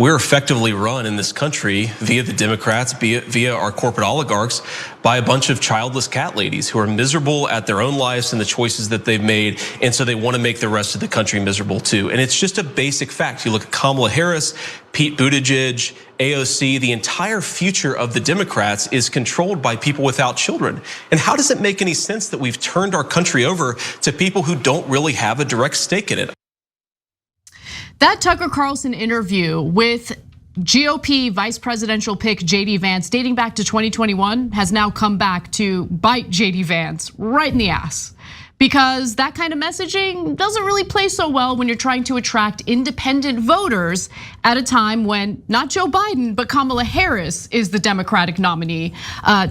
we're effectively run in this country via the Democrats, via our corporate oligarchs, by a bunch of childless cat ladies who are miserable at their own lives and the choices that they've made. And so they want to make the rest of the country miserable too. And it's just a basic fact. You look at Kamala Harris, Pete Buttigieg, AOC, the entire future of the Democrats is controlled by people without children. And how does it make any sense that we've turned our country over to people who don't really have a direct stake in it? That Tucker Carlson interview with GOP vice presidential pick JD Vance dating back to 2021 has now come back to bite JD Vance right in the ass. Because that kind of messaging doesn't really play so well when you're trying to attract independent voters at a time when not Joe Biden, but Kamala Harris is the Democratic nominee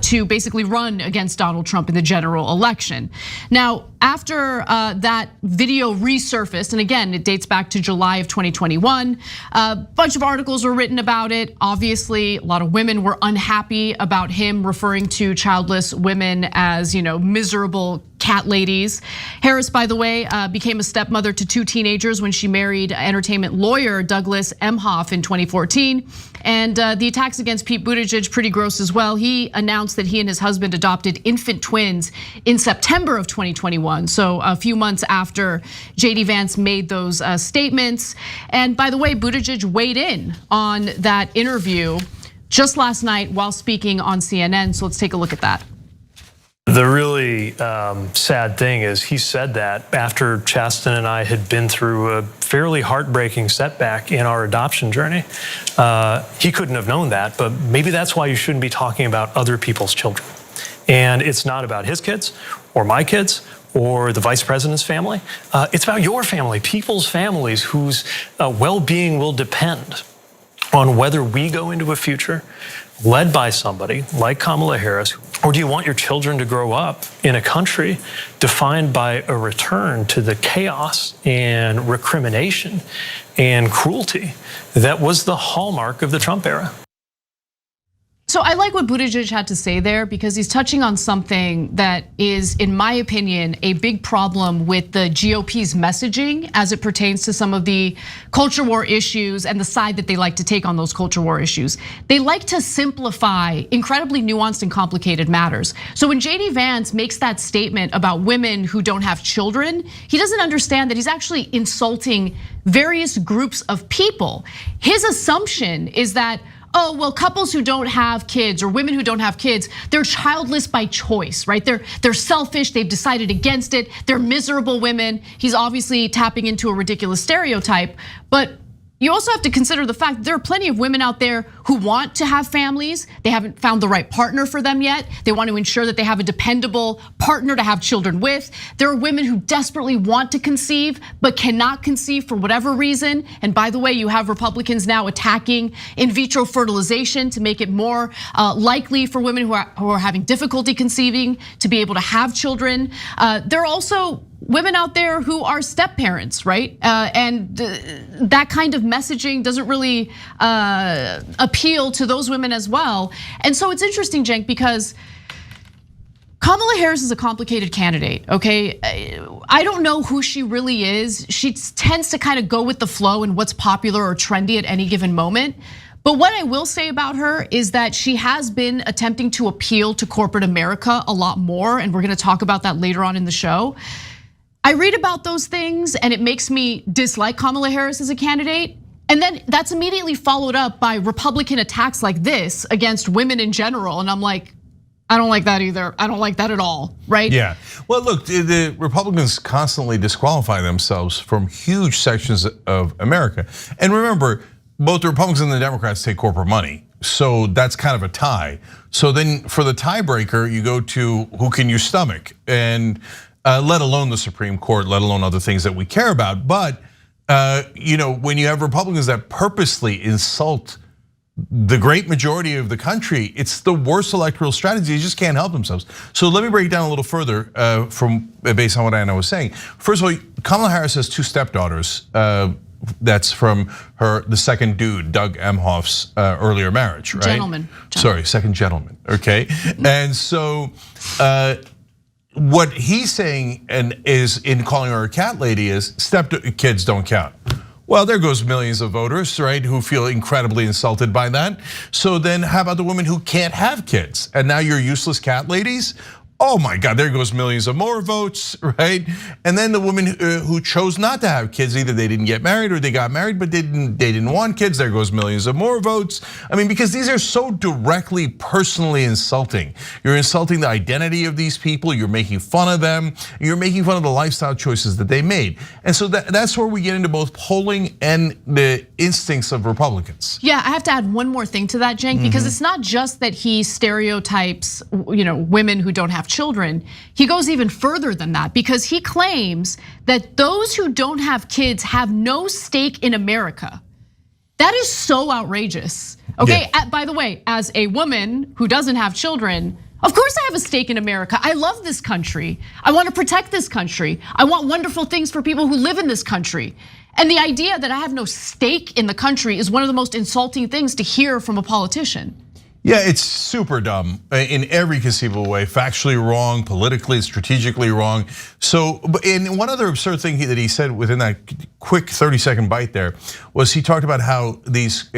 to basically run against Donald Trump in the general election. Now, after that video resurfaced, and again, it dates back to July of 2021, a bunch of articles were written about it. Obviously, a lot of women were unhappy about him referring to childless women as, miserable cat ladies. Harris, by the way, became a stepmother to 2 teenagers when she married entertainment lawyer Douglas Emhoff in 2014. And the attacks against Pete Buttigieg, pretty gross as well. He announced that he and his husband adopted infant twins in September of 2021. So a few months after JD Vance made those statements. And by the way, Buttigieg weighed in on that interview just last night while speaking on CNN. So let's take a look at that. The really sad thing is he said that after Chasten and I had been through a fairly heartbreaking setback in our adoption journey. He couldn't have known that, but maybe that's why you shouldn't be talking about other people's children. And it's not about his kids or my kids or the vice president's family. It's about your family, people's families whose well-being will depend on whether we go into a future led by somebody like Kamala Harris, or do you want your children to grow up in a country defined by a return to the chaos and recrimination and cruelty that was the hallmark of the Trump era? So I like what Buttigieg had to say there because he's touching on something that is, in my opinion, a big problem with the GOP's messaging as it pertains to some of the culture war issues and the side that they like to take on those culture war issues. They like to simplify incredibly nuanced and complicated matters. So when JD Vance makes that statement about women who don't have children, he doesn't understand that he's actually insulting various groups of people. His assumption is that, oh, well, couples who don't have kids or women who don't have kids, they're childless by choice, right? They're selfish, they've decided against it, they're miserable women. He's obviously tapping into a ridiculous stereotype, but you also have to consider the fact that there are plenty of women out there who want to have families. They haven't found the right partner for them yet. They want to ensure that they have a dependable partner to have children with. There are women who desperately want to conceive, but cannot conceive for whatever reason. And by the way, you have Republicans now attacking in vitro fertilization to make it more likely for women who are having difficulty conceiving to be able to have children. There are also women out there who are step parents, right? And that kind of messaging doesn't really appeal to those women as well. And so it's interesting, Cenk, because Kamala Harris is a complicated candidate, okay? I don't know who she really is. She tends to kind of go with the flow and what's popular or trendy at any given moment. But what I will say about her is that she has been attempting to appeal to corporate America a lot more, and we're gonna talk about that later on in the show. I read about those things and it makes me dislike Kamala Harris as a candidate. And then that's immediately followed up by Republican attacks like this against women in general. And I'm like, I don't like that either. I don't like that at all, right? Yeah, well, look, the Republicans constantly disqualify themselves from huge sections of America. And remember, both the Republicans and the Democrats take corporate money. So that's kind of a tie. So then for the tiebreaker, you go to who can you stomach? And let alone the Supreme Court, let alone other things that we care about. But when you have Republicans that purposely insult the great majority of the country, it's the worst electoral strategy. They just can't help themselves. So let me break it down a little further based on what Anna was saying. First of all, Kamala Harris has 2 stepdaughters. That's from the second dude, Doug Emhoff's earlier marriage, right? Gentleman. Sorry, second gentleman. Okay, and so. What he's saying and is in calling her a cat lady is kids don't count. Well, there goes millions of voters, right, who feel incredibly insulted by that. So then how about the women who can't have kids? And now you're useless cat ladies? Oh my God, there goes millions of more votes, right? And then the women who chose not to have kids, either they didn't get married or they got married but they didn't want kids, there goes millions of more votes. I mean, because these are so directly personally insulting. You're insulting the identity of these people, you're making fun of them, you're making fun of the lifestyle choices that they made. And so that's where we get into both polling and the instincts of Republicans. Yeah, I have to add one more thing to that, Cenk, because it's not just that he stereotypes, women who don't have children. He goes even further than that because he claims that those who don't have kids have no stake in America. That is so outrageous. Okay, yeah. By the way, as a woman who doesn't have children, of course I have a stake in America. I love this country. I want to protect this country. I want wonderful things for people who live in this country. And the idea that I have no stake in the country is one of the most insulting things to hear from a politician. Yeah, it's super dumb in every conceivable way, factually wrong, politically, strategically wrong. So, and one other absurd thing that he said within that quick 30-second bite there was he talked about how these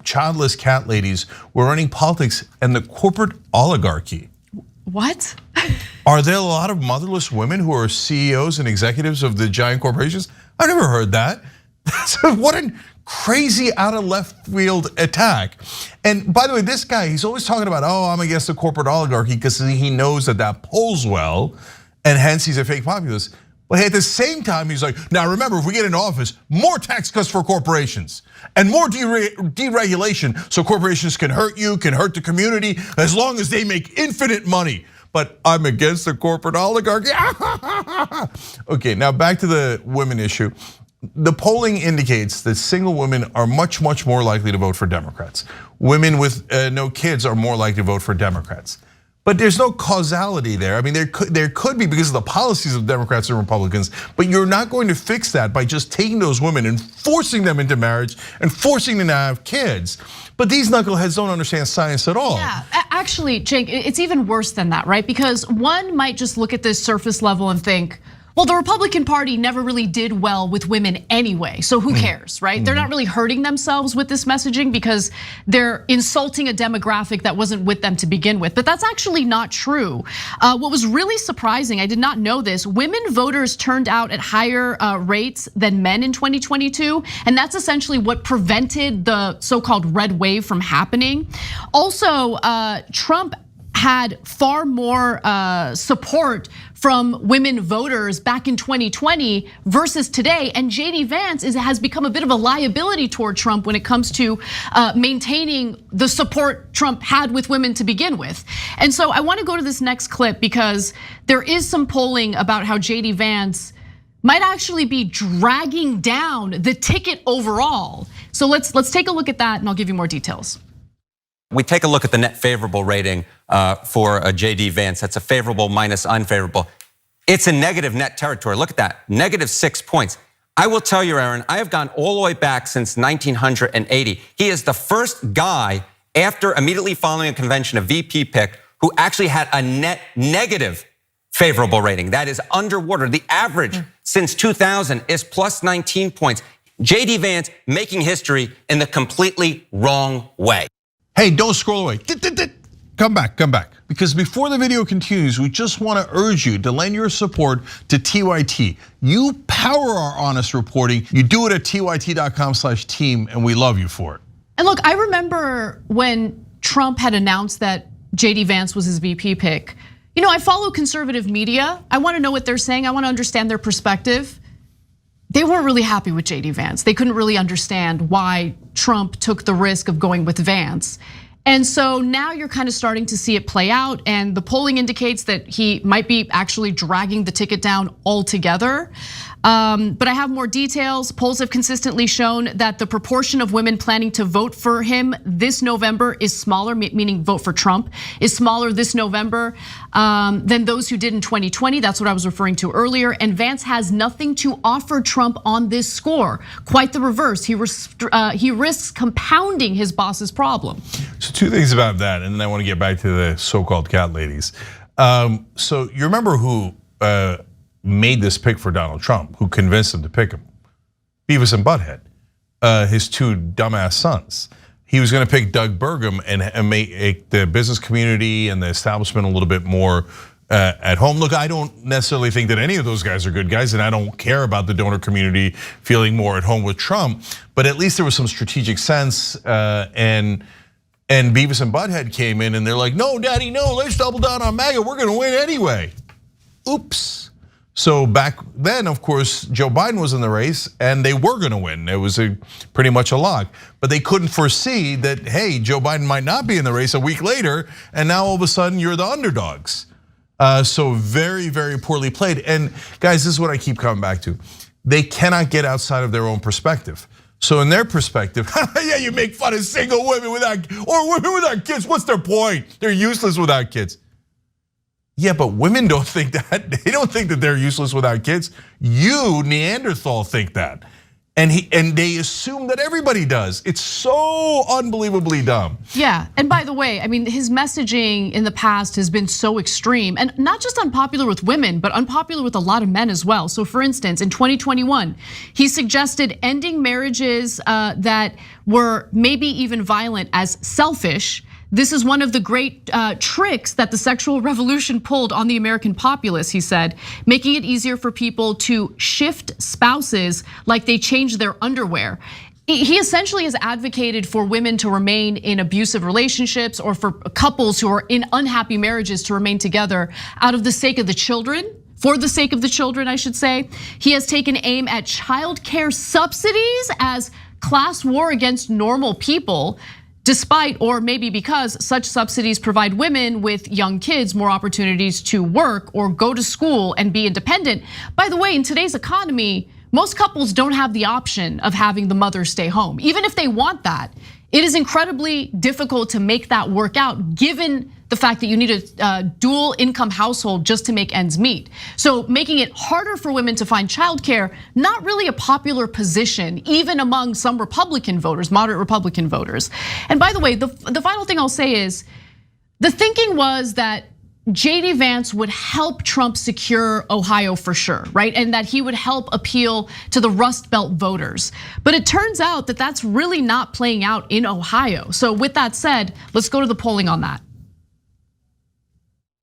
childless cat ladies were running politics and the corporate oligarchy. What? Are there a lot of motherless women who are CEOs and executives of the giant corporations? I've never heard that. What a crazy out of left field attack. And by the way, this guy, he's always talking about, I'm against the corporate oligarchy because he knows that polls well, and hence he's a fake populist. But at the same time, he's like, now remember, if we get into office, more tax cuts for corporations and more deregulation so corporations can hurt you, can hurt the community, as long as they make infinite money. But I'm against the corporate oligarchy. Okay, now back to the women issue. The polling indicates that single women are much, much more likely to vote for Democrats. Women with no kids are more likely to vote for Democrats. But there's no causality there. I mean, there could be because of the policies of Democrats and Republicans, but you're not going to fix that by just taking those women and forcing them into marriage and forcing them to have kids. But these knuckleheads don't understand science at all. Yeah, actually, Cenk, it's even worse than that, right? Because one might just look at this surface level and think, well, the Republican Party never really did well with women anyway, so who cares, right? They're not really hurting themselves with this messaging because they're insulting a demographic that wasn't with them to begin with. But that's actually not true. What was really surprising, I did not know this, women voters turned out at higher rates than men in 2022, and that's essentially what prevented the so-called red wave from happening. Also, Trump had far more support from women voters back in 2020 versus today. And JD Vance has become a bit of a liability toward Trump when it comes to maintaining the support Trump had with women to begin with. And so I want to go to this next clip because there is some polling about how JD Vance might actually be dragging down the ticket overall. So let's take a look at that and I'll give you more details. We take a look at the net favorable rating for JD Vance. That's a favorable minus unfavorable. It's in negative net territory. Look at that, -6 points. I will tell you, Aaron, I have gone all the way back since 1980. He is the first guy after immediately following a convention, a VP pick, who actually had a net negative favorable rating. That is underwater. The average since 2000 is plus 19 points. JD Vance making history in the completely wrong way. Hey, don't scroll away. Come back. Because before the video continues, we just want to urge you to lend your support to TYT. You power our honest reporting. You do it at tyt.com/team, and we love you for it. And look, I remember when Trump had announced that JD Vance was his VP pick. I follow conservative media. I want to know what they're saying. I want to understand their perspective. They weren't really happy with JD Vance. They couldn't really understand why Trump took the risk of going with Vance. And so now you're kind of starting to see it play out, and the polling indicates that he might be actually dragging the ticket down altogether. But I have more details. Polls have consistently shown that the proportion of women planning to vote for him this November is smaller, meaning vote for Trump, is smaller this November than those who did in 2020. That's what I was referring to earlier. And Vance has nothing to offer Trump on this score. Quite the reverse. He risks compounding his boss's problem. So two things about that, and then I want to get back to the so-called cat ladies. So you remember who made this pick for Donald Trump, who convinced him to pick him? Beavis and Butthead, his two dumbass sons. He was going to pick Doug Burgum and make the business community and the establishment a little bit more at home. Look, I don't necessarily think that any of those guys are good guys, and I don't care about the donor community feeling more at home with Trump. But at least there was some strategic sense, and Beavis and Butthead came in, and they're like, "No, Daddy, no, let's double down on MAGA. We're going to win anyway." Oops. So back then, of course, Joe Biden was in the race and they were gonna win. It was pretty much a lock, but they couldn't foresee that, hey, Joe Biden might not be in the race a week later, and now all of a sudden you're the underdogs. So very, very poorly played. And guys, this is what I keep coming back to. They cannot get outside of their own perspective. So in their perspective, yeah, you make fun of single women or women without kids. What's their point? They're useless without kids. Yeah, but women don't think that. They don't think that they're useless without kids. You, Neanderthal, think that. And they assume that everybody does. It's so unbelievably dumb. Yeah, and by the way, I mean, his messaging in the past has been so extreme, and not just unpopular with women, but unpopular with a lot of men as well. So for instance, in 2021, he suggested ending marriages that were maybe even violent as selfish. This is one of the great tricks that the sexual revolution pulled on the American populace, he said, making it easier for people to shift spouses like they change their underwear. He essentially has advocated for women to remain in abusive relationships or for couples who are in unhappy marriages to remain together out of the sake of the children. For the sake of the children, I should say. He has taken aim at childcare subsidies as class war against normal people, despite, or maybe because, such subsidies provide women with young kids more opportunities to work or go to school and be independent. By the way, in today's economy, most couples don't have the option of having the mother stay home. Even if they want that, it is incredibly difficult to make that work out given the fact that you need a dual income household just to make ends meet. So making it harder for women to find childcare, not really a popular position, even among some Republican voters, moderate Republican voters. And by the way, the final thing I'll say is, the thinking was that JD Vance would help Trump secure Ohio for sure, right? And that he would help appeal to the Rust Belt voters. But it turns out that that's really not playing out in Ohio. So with that said, let's go to the polling on that.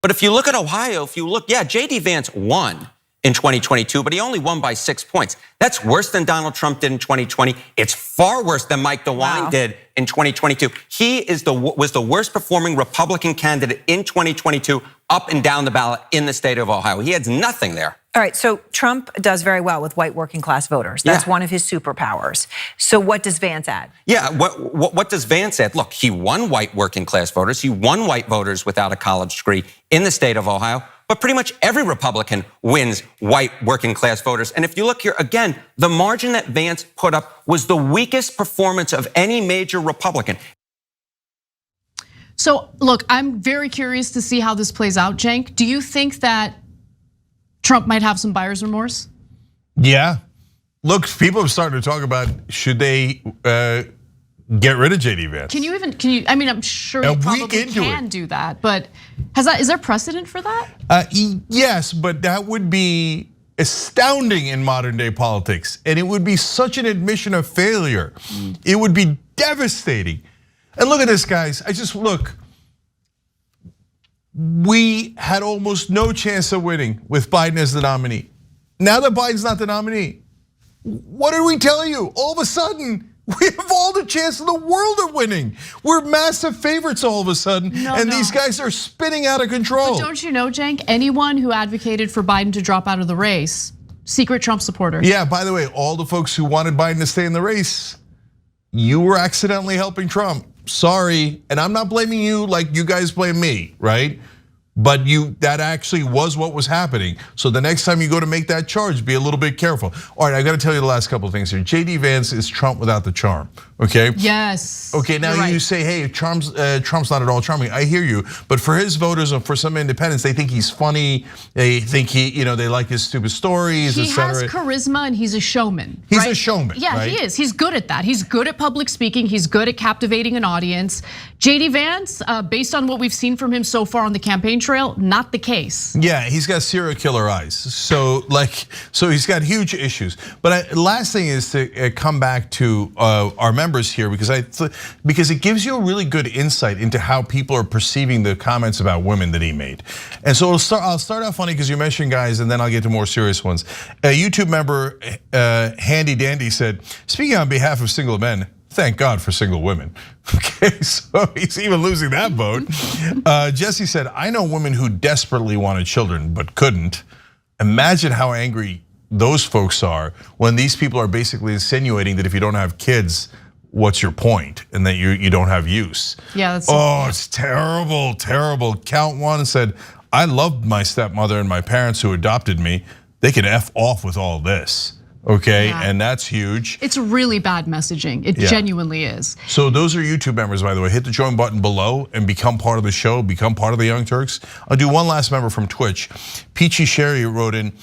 But if you look at Ohio, yeah, JD Vance won in 2022, but he only won by 6 points. That's worse than Donald Trump did in 2020. It's far worse than Mike DeWine did in 2022. He was the worst performing Republican candidate in 2022 up and down the ballot in the state of Ohio. He had nothing there. All right, so Trump does very well with white working class voters. That's one of his superpowers. So what does Vance add? Yeah, what does Vance add? Look, he won white working class voters. He won white voters without a college degree in the state of Ohio. But pretty much every Republican wins white working class voters. And if you look here, again, the margin that Vance put up was the weakest performance of any major Republican. So look, I'm very curious to see how this plays out, Cenk. Do you think that Trump might have some buyer's remorse? Yeah. Look, people have started to talk about, should they get rid of JD Vance? Can you, I mean, I'm sure you probably can do that, but is there precedent for that? Yes, but that would be astounding in modern day politics. And it would be such an admission of failure. It would be devastating. And look at this, guys, look. We had almost no chance of winning with Biden as the nominee. Now that Biden's not the nominee, what did we tell you? All of a sudden, we have all the chance in the world of winning. We're massive favorites all of a sudden, these guys are spinning out of control. But don't you know, Cenk, anyone who advocated for Biden to drop out of the race, secret Trump supporter. Yeah, by the way, all the folks who wanted Biden to stay in the race, you were accidentally helping Trump. Sorry, and I'm not blaming you like you guys blame me, right? But that actually was what was happening. So the next time you go to make that charge, be a little bit careful. All right, I gotta tell you the last couple of things here. JD Vance is Trump without the charm, okay? Yes. Okay, now you say, hey, Trump's not at all charming. I hear you, but for his voters and for some independents, they think he's funny. They think they like his stupid stories, etc. He has charisma and he's a showman. He's a showman. Yeah, right? He is. He's good at that. He's good at public speaking. He's good at captivating an audience. JD Vance, based on what we've seen from him so far on the campaign trail, not the case. Yeah, he's got serial killer eyes. So he's got huge issues. But last thing is to come back to our members here because it gives you a really good insight into how people are perceiving the comments about women that he made. And so I'll start out funny because you mentioned guys, and then I'll get to more serious ones. A YouTube member, Handy Dandy, said, "Speaking on behalf of single men, thank God for single women." Okay, so he's even losing that vote. Jesse said, "I know women who desperately wanted children but couldn't. Imagine how angry those folks are when these people are basically insinuating that if you don't have kids, what's your point? And that you don't have use." Yeah, that's it's terrible, terrible. Count One said, "I loved my stepmother and my parents who adopted me. They can F off with all this." Okay, yeah. And that's huge. It's really bad messaging. It genuinely is. So those are YouTube members, by the way. Hit the join button below and become part of the show, become part of the Young Turks. I'll do one last member from Twitch. Peachy Sherry wrote in,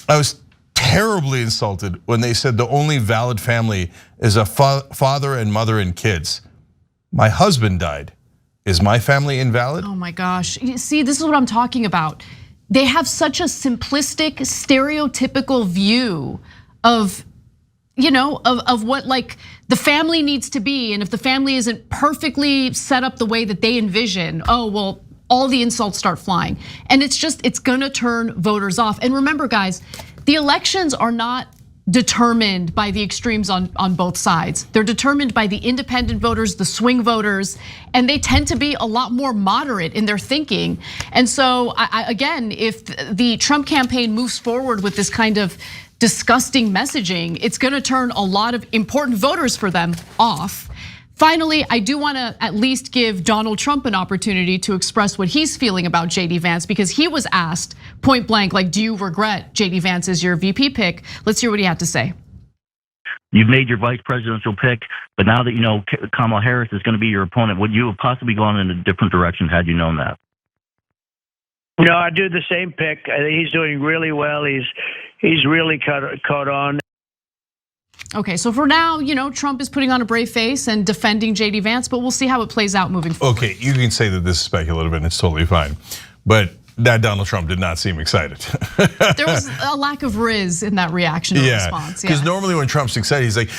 "I was terribly insulted when they said the only valid family is a father and mother and kids. My husband died. Is my family invalid?" Oh my gosh, see, this is what I'm talking about. They have such a simplistic, stereotypical view of what like the family needs to be, and if the family isn't perfectly set up the way that they envision, oh well, all the insults start flying, and it's gonna turn voters off. And remember, guys, the elections are not determined by the extremes on both sides. They're determined by the independent voters, the swing voters, and they tend to be a lot more moderate in their thinking. And so again, if the Trump campaign moves forward with this kind of disgusting messaging, it's gonna turn a lot of important voters for them off. Finally, I do wanna at least give Donald Trump an opportunity to express what he's feeling about JD Vance, because he was asked point blank, like, do you regret JD Vance as your VP pick? Let's hear what he had to say. You've made your vice presidential pick, but now that you know Kamala Harris is gonna be your opponent, would you have possibly gone in a different direction had you known that? No, I do the same pick. I think he's doing really well. He's really caught on. Okay, so for now, Trump is putting on a brave face and defending JD Vance, but we'll see how it plays out moving forward. Okay, you can say that this is speculative and it's totally fine, but that Donald Trump did not seem excited. There was a lack of riz in that reaction or response. Because normally when Trump's excited, he's like,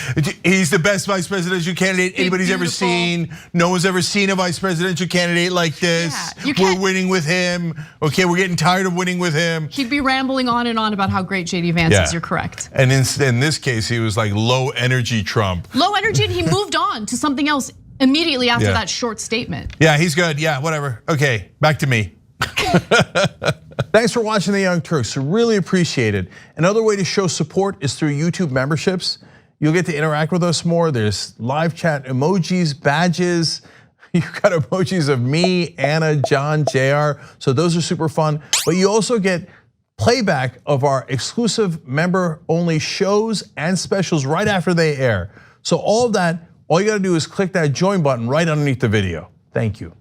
he's the best vice presidential candidate anybody's ever seen. No one's ever seen a vice presidential candidate like this. We're winning with him. Okay, we're getting tired of winning with him. He'd be rambling on and on about how great JD Vance is, you're correct. And in this case, he was like low energy Trump. Low energy, and he moved on to something else immediately after that short statement. Yeah, he's good, yeah, whatever. Okay, back to me. Thanks for watching the Young Turks, really appreciate it. Another way to show support is through YouTube memberships. You'll get to interact with us more. There's live chat emojis, badges. You've got emojis of me, Anna, John, JR. So those are super fun. But you also get playback of our exclusive member-only shows and specials right after they air. So all of that, all you gotta do is click that join button right underneath the video. Thank you.